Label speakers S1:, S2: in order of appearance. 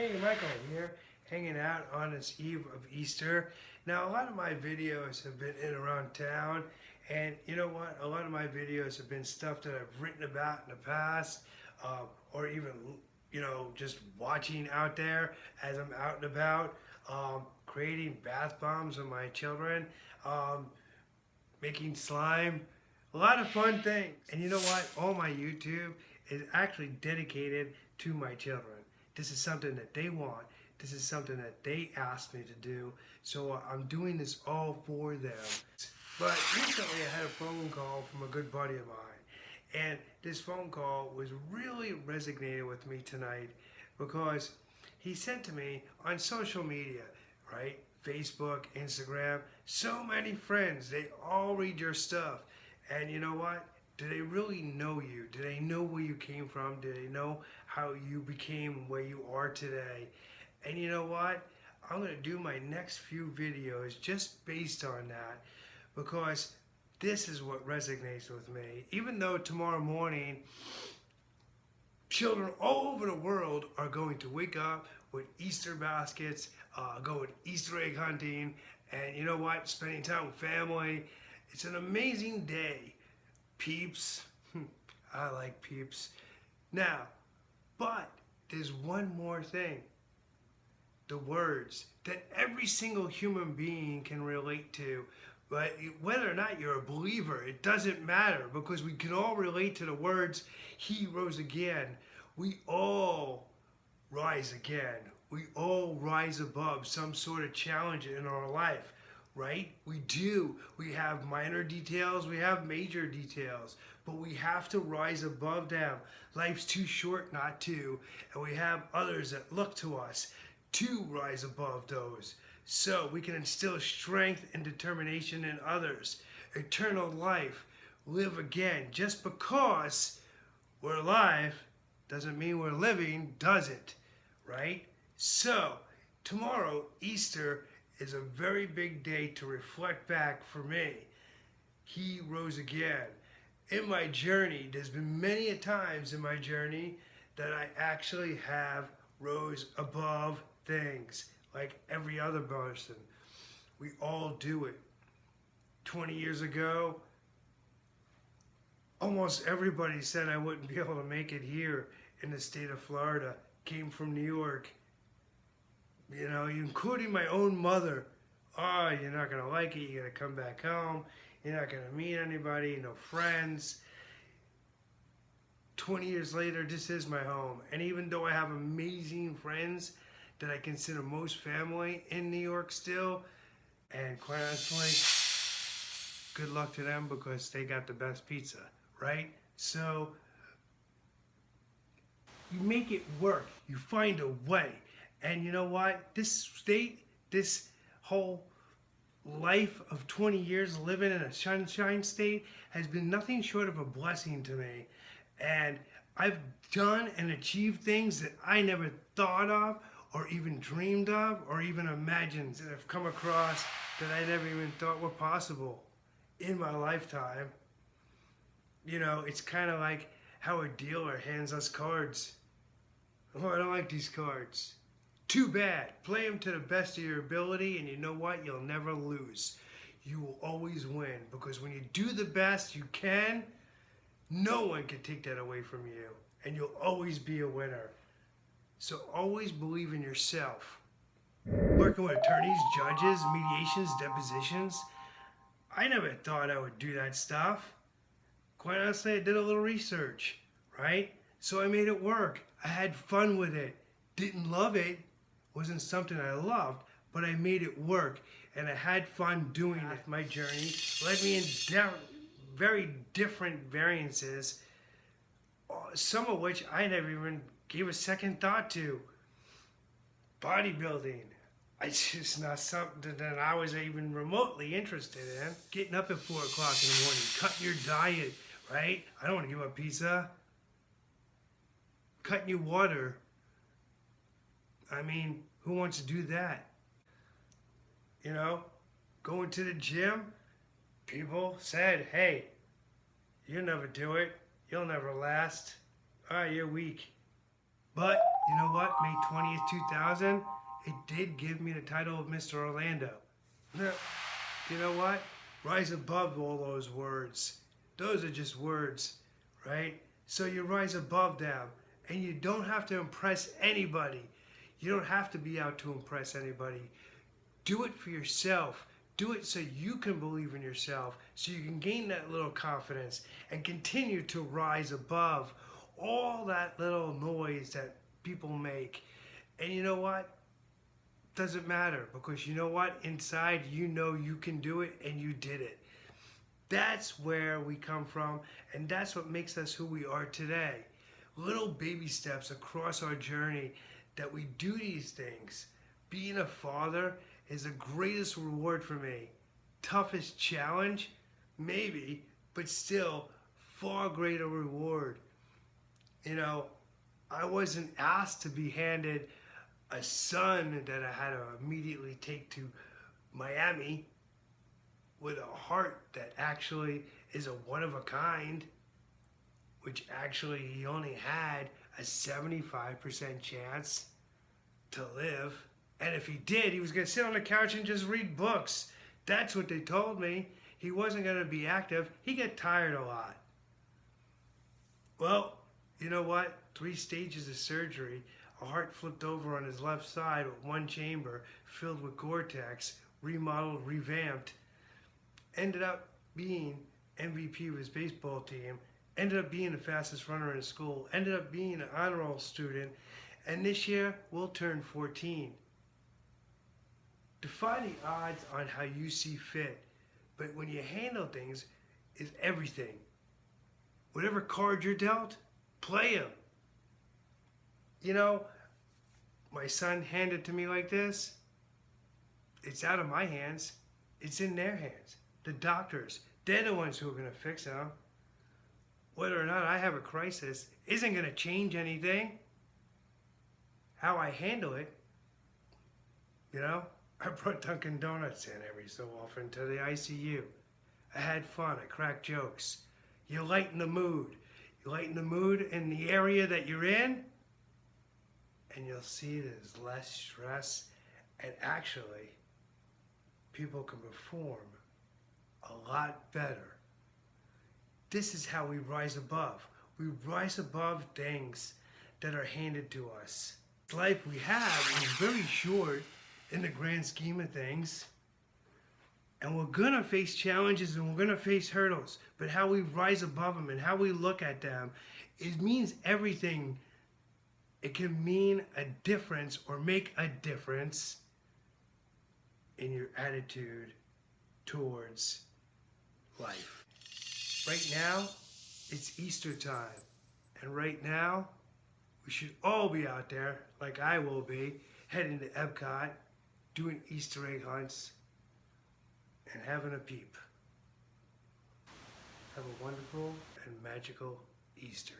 S1: Hey, Michael here, hanging out on this eve of Easter. Now, a lot of my videos have been in around town, and you know what? A lot of my videos have been stuff that I've written about in the past, or even, just watching out there as I'm out and about, creating bath bombs with my children, making slime, a lot of fun things. And you know what? All my YouTube is actually dedicated to my children. This is something that they want. This is something that they asked me to do. So I'm doing this all for them. But recently I had a phone call from a good buddy of mine. And this phone call was really resonating with me tonight because he said to me on social media, right? Facebook, Instagram, so many friends, they all read your stuff. And you know what? Do they really know you? Do they know where you came from? Do they know how you became where you are today? And you know what? I'm going to do my next few videos just based on that because this is what resonates with me. Even though tomorrow morning, children all over the world are going to wake up with Easter baskets, going Easter egg hunting, and you know what? Spending time with family. It's an amazing day. Peeps. I like peeps. Now, but there's one more thing. The words that every single human being can relate to. But whether or not you're a believer, it doesn't matter because we can all relate to the words, He rose again. We all rise again. We all rise above some sort of challenge in our life, right? We do. We have minor details, we have major details, but we have to rise above them. Life's too short not to, and we have others that look to us to rise above those. So we can instill strength and determination in others. Eternal life, live again. Just because we're alive doesn't mean we're living, does it? Right? So, tomorrow, Easter, is a very big day to reflect back for me. He rose again. In my journey, there's been many a times in my journey that I actually have rose above things like every other person. We all do it. 20 years ago, almost everybody said I wouldn't be able to make it here in the state of Florida. Came from New York. You know, including my own mother. Oh, you're not going to like it. You're going to come back home. You're not going to meet anybody, no friends. 20 years later, this is my home. And even though I have amazing friends that I consider most family in New York still, and quite honestly, good luck to them because they got the best pizza, right? So, you make it work. You find a way. And you know what? This state, this whole life of 20 years living in a sunshine state has been nothing short of a blessing to me. And I've done and achieved things that I never thought of or even dreamed of or even imagined that I've come across that I never even thought were possible in my lifetime. You know, it's kind of like how a dealer hands us cards. Oh, I don't like these cards. Too bad. Play them to the best of your ability, and you know what? You'll never lose. You will always win, because when you do the best you can, no one can take that away from you, and you'll always be a winner. So always believe in yourself. Working with attorneys, judges, mediations, depositions, I never thought I would do that stuff. Quite honestly, I did a little research, right? So I made it work. I had fun with it. Didn't love it. Wasn't something I loved, but I made it work, and I had fun doing it. My journey led me in very different variances, some of which I never even gave a second thought to. Bodybuilding, it's just not something that I was even remotely interested in. Getting up at 4 o'clock in the morning, cutting your diet, right? I don't want to give up pizza. Cutting your water. I mean, who wants to do that? You know, going to the gym, people said, hey, you'll never do it. You'll never last. You're weak. But you know what? May 20th, 2000, it did give me the title of Mr. Orlando. You know what? Rise above all those words. Those are just words, right? So you rise above them, and you don't have to impress anybody. You don't have to be out to impress anybody. Do it for yourself. Do it so you can believe in yourself, so you can gain that little confidence and continue to rise above all that little noise that people make. And you know what? Doesn't matter, because you know what? Inside, you know you can do it, and you did it. That's where we come from, and that's what makes us who we are today. Little baby steps across our journey that we do these things. Being a father is the greatest reward for me. Toughest challenge? Maybe, but still far greater reward. You know, I wasn't asked to be handed a son that I had to immediately take to Miami with a heart that actually is a one of a kind, which actually he only had a 75% chance to live. And if he did, he was going to sit on the couch and just read books. That's what they told me. He wasn't going to be active. He got tired a lot. Well, you know what? 3 stages of surgery. A heart flipped over on his left side with 1 chamber filled with Gore-Tex, remodeled, revamped. Ended up being MVP of his baseball team. Ended up being the fastest runner in school. Ended up being an honor roll student. And this year, we'll turn 14. Defy the odds on how you see fit. But when you handle things, is everything. Whatever card you're dealt, play them. You know, my son handed to me like this. It's out of my hands. It's in their hands. The doctors, they're the ones who are going to fix him. Whether or not I have a crisis isn't going to change anything. How I handle it, you know, I brought Dunkin' Donuts in every so often to the ICU. I had fun. I cracked jokes. You lighten the mood. You lighten the mood in the area that you're in, and you'll see there's less stress, and actually, people can perform a lot better. This is how we rise above. We rise above things that are handed to us. The life we have is very short in the grand scheme of things. And we're going to face challenges and we're going to face hurdles. But how we rise above them and how we look at them, it means everything. It can mean a difference or make a difference in your attitude towards life. Right now, it's Easter time. And right now, we should all be out there, like I will be, heading to Epcot, doing Easter egg hunts, and having a peep. Have a wonderful and magical Easter.